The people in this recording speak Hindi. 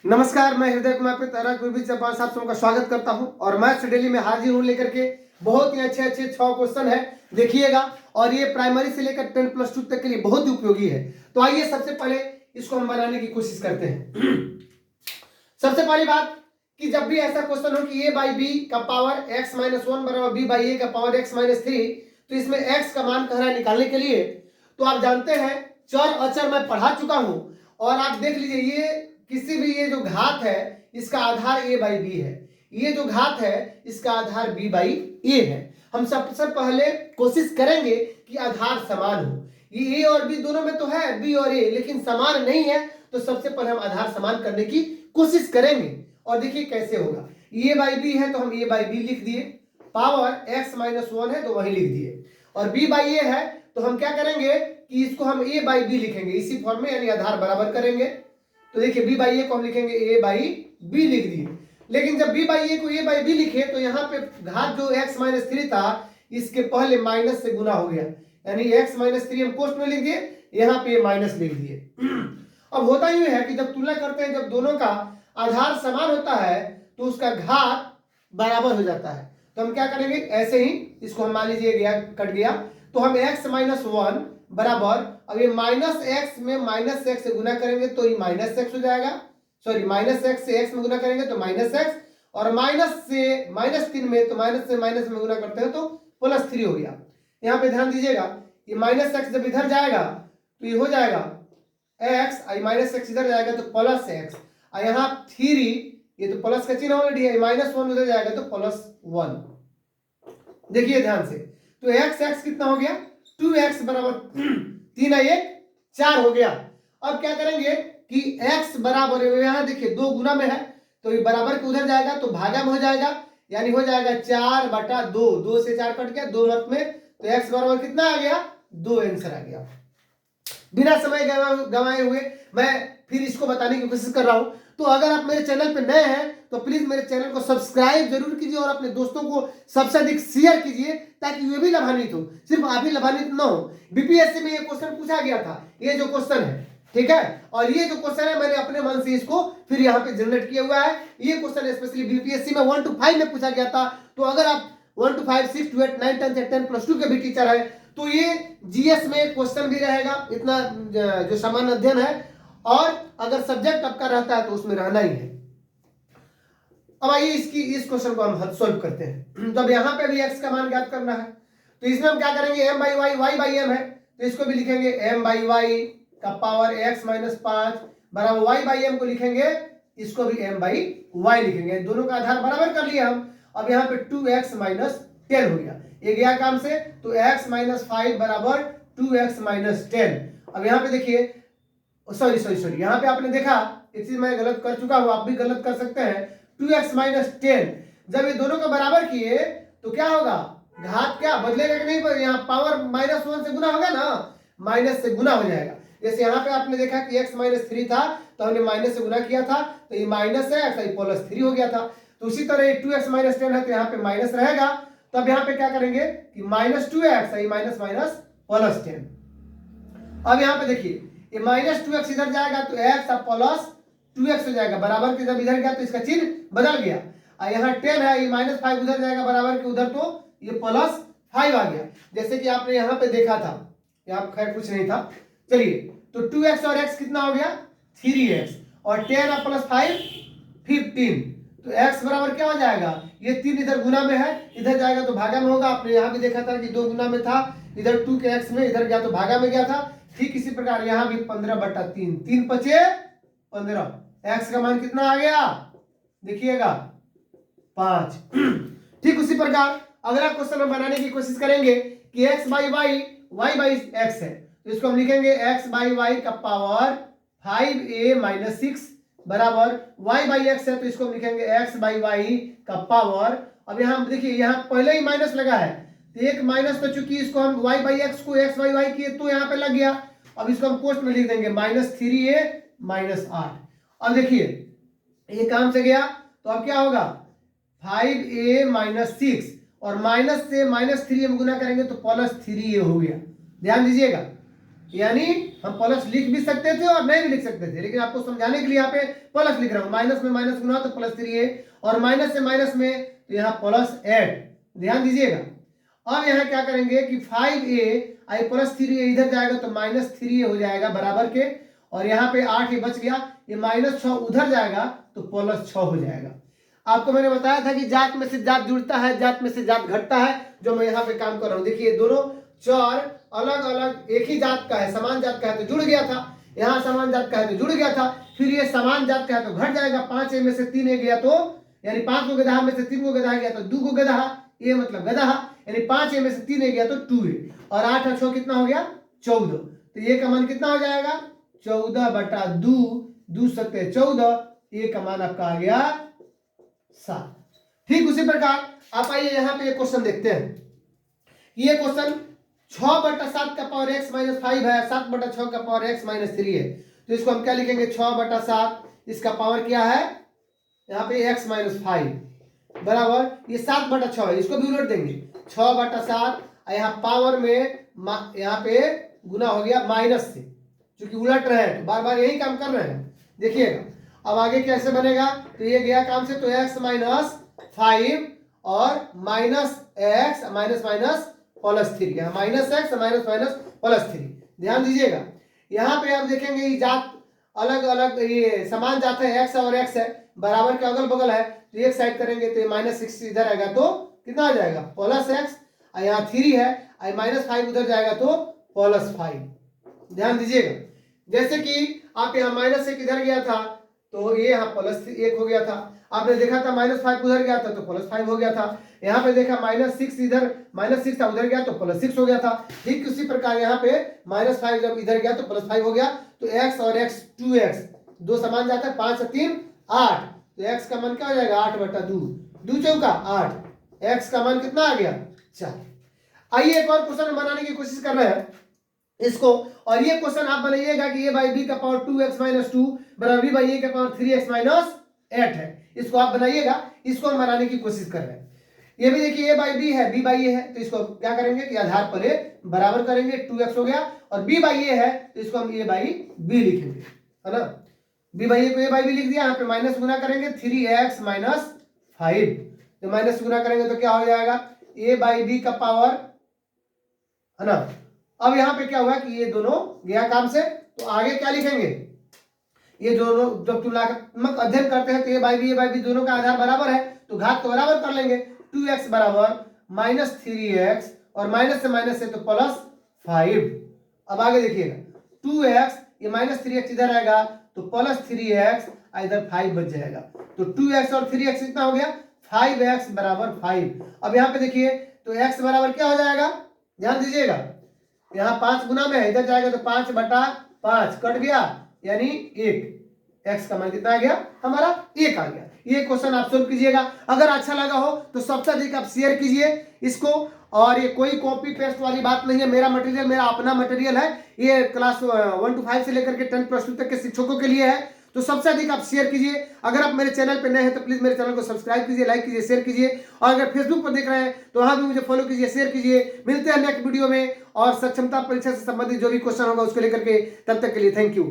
नमस्कार, मैं हृदय कुमार पे तैराक विभिन्न चौपाल साहब सबका स्वागत करता हूं और मैथ्स डेली में हाजिर हूं लेकर के बहुत ही अच्छे 6 क्वेश्चन है देखिएगा। और ये प्राइमरी से लेकर 10+2 तक के लिए बहुत ही उपयोगी है। तो आइए सबसे पहले इसको हम बनाने की कोशिश करते हैं। सबसे पहली बात कि जब भी ऐसा क्वेश्चन हो कि a बाई बी का पावर x माइनस 1 बराबर b बाई ए का पावर x माइनस 3, तो इसमें x का मान कह रहा है निकालने के लिए। तो आप जानते हैं चर अचर मैं पढ़ा चुका हूं और आप देख लीजिए ये किसी भी ये जो घात है इसका आधार a बाई बी है, ये जो घात है इसका आधार b बाई ए है। हम सबसे पहले कोशिश करेंगे कि आधार समान हो। ये a और b दोनों में तो है b और a, लेकिन समान नहीं है। तो सबसे पहले हम आधार समान करने की कोशिश करेंगे और देखिए कैसे होगा। a बाई बी है तो हम a बाई बी लिख दिए, पावर x माइनस 1 है तो वही लिख दिए, और b बाई ए है तो हम क्या करेंगे कि इसको हम a बाई बी लिखेंगे इसी फॉर्म में, यानी आधार बराबर करेंगे। तो देखिए b बाई ए को हम लिखेंगे a बाई बी लिख दिए। लेकिन जब b बाई ए को a बाई बी लिखे तो यहाँ पे घात जो x माइनस 3 था इसके पहले माइनस से गुना हो गया, यानी x माइनस 3 हम कोष्ट में लिख दिए, यहाँ पे माइनस लिख दिए। अब होता ही है कि जब तुलना करते हैं, जब दोनों का आधार समान होता है तो उसका घात बराबर हो जाता है। तो हम क्या करेंगे, ऐसे ही इसको हम मान लीजिए गया कट गया, तो हम x माइनस 1 बराबर, अब ये माइनस एक्स में माइनस एक्स से गुना करेंगे तो ये माइनस एक्स हो जाएगा, सॉरी माइनस एक्स से एक्स में गुना करेंगे तो माइनस एक्स, और माइनस से माइनस 3 में, तो माइनस से माइनस में गुना करते हैं तो प्लस 3 हो गया। यहाँ पे ध्यान दीजिएगा, ये माइनस एक्स जब इधर जाएगा तो ये हो जाएगा एक्स, माइनस एक्स इधर जाएगा तो प्लस एक्स, और यहाँ 3, ये तो प्लस का चिन्ह ऑलरेडी है, माइनस 1 उधर जाएगा तो प्लस 1। देखिए ध्यान से, तो एक्स एक्स कितना हो गया, 2x बराबर 3 1 4 हो गया। अब क्या करेंगे कि x बराबर, यहाँ देखिए 2 गुना में है तो ये बराबर के उधर जाएगा तो भागा में हो जाएगा, यानी हो जाएगा 4/2, 2 से 4 कट गया 2 मत में, तो x बराबर कितना आ गया, 2 आंसर आ गया। बिना समय गंवाए हुए मैं फिर इसको बताने की कोशिश कर रहा हूं। तो अगर आप मेरे चैनल पे नए हैं तो प्लीज मेरे चैनल को सब्सक्राइब जरूर कीजिए और अपने दोस्तों को सबसे अधिक शेयर कीजिए ताकि वे भी लाभान्वित हो, सिर्फ आप ही लाभान्वित न हो। बीपीएससी में ये क्वेश्चन पूछा गया था, ये जो क्वेश्चन है, ठीक है, और ये जो क्वेश्चन है मैंने अपने मन से इसको फिर यहाँ पे जनरेट किया हुआ है। ये क्वेश्चन स्पेशली बीपीएससी में 1 to 5 में पूछा गया था। तो अगर आप 1 to 5, 6 to 8, 9, 10 10+2 के भी टीचर है तो ये जीएस में क्वेश्चन भी रहेगा, इतना जो सामान्य अध्ययन है, और अगर सब्जेक्ट आपका रहता है तो उसमें रहना ही है। अब आइए इस क्वेश्चन को हम सॉल्व करते हैं। तो अब यहाँ पे भी x का मान ज्ञात करना है, तो इसमें हम क्या करेंगे, m by y, y by m है तो इसको भी लिखेंगे m बाई वाई का पावर x माइनस 5 बराबर y बाई m को लिखेंगे, इसको भी m बाई y लिखेंगे, दोनों का आधार बराबर कर लिया हम। अब यहाँ पे 2x माइनस 10 हो गया, ये गया काम से, तो x माइनस 5 बराबर 2x माइनस 10। अब यहाँ पे देखिए, सॉरी यहाँ पे आपने देखा एक चीज मैं गलत कर चुका हूं, आप भी गलत कर सकते हैं। 2x माइनस 10 जब ये दोनों का बराबर किए तो क्या होगा, घात क्या बदलेगा कि नहीं, यहाँ पावर माइनस 1 से गुना होगा ना, माइनस से गुना हो जाएगा। जैसे यहाँ पे आपने देखा कि x माइनस 3 था तो हमने माइनस से गुना किया था तो ये माइनस है, ये प्लस 3 हो गया था। तो उसी तरह ये 2x माइनस 10 है तो यहाँ पे माइनस रहेगा, तो अब यहाँ पे क्या करेंगे कि minus 2x, minus minus plus 10। अब यहाँ पे देखिए ये माइनस 2x इधर जाएगा तो x अब प्लस 2x हो जाएगा, बराबर के जब इधर गया तो इसका चिन्ह बदल गया, और यहाँ 10 है, ये माइनस 5 उधर जाएगा बराबर के उधर तो ये प्लस 5 आ गया, जैसे कि आपने यहाँ पे देखा था, यहाँ खैर कुछ नहीं था। चलिए तो 2x और x कितना हो गया, 3x, और 10 और प्लस 5 15, तो x बराबर क्या हो जाएगा, ये 3 इधर गुना में है, इधर जाएगा तो भागा में होगा। आपने यहाँ भी देखा था कि 2 गुना में था, इधर 2 के x में, इधर गया तो भागा में गया था। ठीक इसी प्रकार यहाँ भी 15/3, 3 5 15, x का मान कितना आ गया देखिएगा 5। ठीक उसी प्रकार अगला क्वेश्चन हम बनाने की कोशिश करेंगे कि x by y, y by x है तो इसको हम लिखेंगे x बाई वाई का पावर 5a माइनस 6 बराबर y बाई x है तो इसको हम लिखेंगे x बाई वाई का पावर, अब यहाँ देखिए यहाँ पहले ही माइनस लगा है तो एक माइनस, तो चूंकि इसको हम y बाई x को x बाई वाई किए तो यहाँ पे लग गया, अब इसको हम कोष्ट में लिख देंगे माइनस 3a माइनस 8। अब देखिए ये काम से गया तो अब क्या होगा 5a माइनस 6, और माइनस से माइनस 3 में गुना करेंगे तो प्लस 3a हो गया। ध्यान दीजिएगा, यानी हम प्लस लिख भी सकते थे और नहीं भी लिख सकते थे, लेकिन आपको समझाने के लिए यहाँ पे प्लस लिख रहा हूँ। माइनस में माइनस गुना तो प्लस 3a, और माइनस से माइनस में तो यहाँ प्लस 8। ध्यान दीजिएगा। अब यहाँ क्या करेंगे कि 5a आई प्लस 3a इधर जाएगा तो माइनस 3a हो जाएगा बराबर के, और यहाँ पे 8 ये बच गया, ये माइनस 6 उधर जाएगा तो प्लस 6 हो जाएगा। आपको मैंने बताया था कि जात में से जात जुड़ता है, जात में से जात घटता है, जो मैं यहाँ पे काम कर रहा हूँ। देखिए दोनों चार अलग अलग एक ही जात का है, समान जात का है तो जुड़ गया था, यहाँ समान जात का है तो जुड़ गया था, फिर ये समान जात का है तो घट जाएगा। 5a में से 3a गया तो यानी 5 को गधा में से 3 को गधा गया तो 2 को गधा, ये मतलब गधा, यानी 5a में से 3a गया तो 2a, और 8 और 6 कितना हो गया 14। तो ये का मान कितना हो जाएगा 14/2, 2 सकते 14, ये का मान आपका आ गया 7। ठीक उसी प्रकार आप आइए यहाँ पे एक क्वेश्चन देखते हैं। ये क्वेश्चन 6/7 का पावर x माइनस 5 है, 7/6 का पावर x माइनस 3 है, तो इसको हम क्या लिखेंगे 6/7, इसका पावर क्या है यहाँ पे x माइनस 5 बराबर ये 7/6 है, इसको भी उलट देंगे 6/7, यहाँ पावर में यहाँ पे गुना हो गया माइनस से, क्योंकि उलट रहे हैं बार बार यही काम कर रहे हैं। देखिएगा अब आगे कैसे बनेगा, तो ये गया काम से, तो x माइनस 5 और minus x minus minus plus 3, यहाँ minus x minus minus plus 3। ध्यान दीजिएगा यहाँ पे आप देखेंगे ये जात अलग अलग, ये समान जात है, x और x है, बराबर के अगल बगल है, तो एक साइड करेंगे तो ये -6 इधर आएगा तो कितना आ जाएगा प्लस x, यहाँ 3 है, -5 उधर जाएगा तो प्लस 5। ध्यान दीजिएगा जैसे कि आप यहाँ -1 इधर गया था तो ये यहाँ +1 हो गया था, आपने देखा था -5 उधर गया था तो +5 हो गया था, यहाँ पे देखा -6 इधर -6 था उधर गया तो +6 हो गया था। ठीक उसी प्रकार यहाँ पे -5 जब इधर गया तो +5 हो गया, तो x और x 2x दो समान जाता है, 5 और 3 8, तो x का मान क्या हो जाएगा 8/2, 2 चौका 8, x का मान कितना आ गया 4। आइए एक और क्वेश्चन बनाने की कोशिश कर रहे हैं इसको, और ये क्वेश्चन आप बनाइएगा कि a बाई बी का पावर 2x माइनस 2 बराबर b बाई ए का पावर 3x माइनस 8 है, इसको आप बनाइएगा, इसको हम बनाने की कोशिश कर रहे हैं। ये भी देखिए a बाई बी है, b बाई ए है, तो इसको क्या करेंगे कि आधार पर a बराबर करेंगे, 2x हो गया, और b बाई ए है तो इसको हम a बाई b लिखेंगे, है ना, b बाई ए को a बाई b लिख दिया, यहाँ पे माइनस गुना करेंगे 3x माइनस 5, तो माइनस गुना करेंगे तो क्या हो जाएगा a बाई b का पावर, है ना। अब यहाँ पे क्या हुआ कि ये दोनों गया काम से, तो आगे क्या लिखेंगे, ये दोनों जब तुलनात्मक अध्ययन करते हैं तो ए बाई बी दोनों का आधार बराबर है तो घात तो बराबर कर लेंगे, 2x बराबर -3x और माइनस से तो +5। अब आगे देखिएगा 2x ये -3x इधर आएगा तो +3x इधर 5 बच जाएगा, तो 2x और 3x कितना हो गया 5x बराबर 5। अब यहाँ पे देखिए तो x बराबर क्या हो जाएगा, ध्यान दीजिएगा यहाँ 5 गुना में है, इधर जाएगा तो 5/5 कट गया यानी 1, x का मान कितना आ गया हमारा 1 आ गया। ये क्वेश्चन आप सोल्व कीजिएगा, अगर अच्छा लगा हो तो सबसे अधिक आप शेयर कीजिए इसको, और ये कोई कॉपी पेस्ट वाली बात नहीं है, मेरा मटेरियल मेरा अपना मटेरियल है, ये क्लास 1 to 5 से लेकर के 10+2 तक के शिक्षकों के लिए है, तो सबसे अधिक आप शेयर कीजिए। अगर आप मेरे चैनल पे नए हैं तो प्लीज मेरे चैनल को सब्सक्राइब कीजिए, लाइक कीजिए, शेयर कीजिए, और अगर फेसबुक पर देख रहे हैं तो वहां भी मुझे फॉलो कीजिए, शेयर कीजिए। मिलते हैं नेक्स्ट वीडियो में और सक्षमता परीक्षा से संबंधित जो भी क्वेश्चन होगा उसको लेकर के, तब तक के लिए थैंक यू।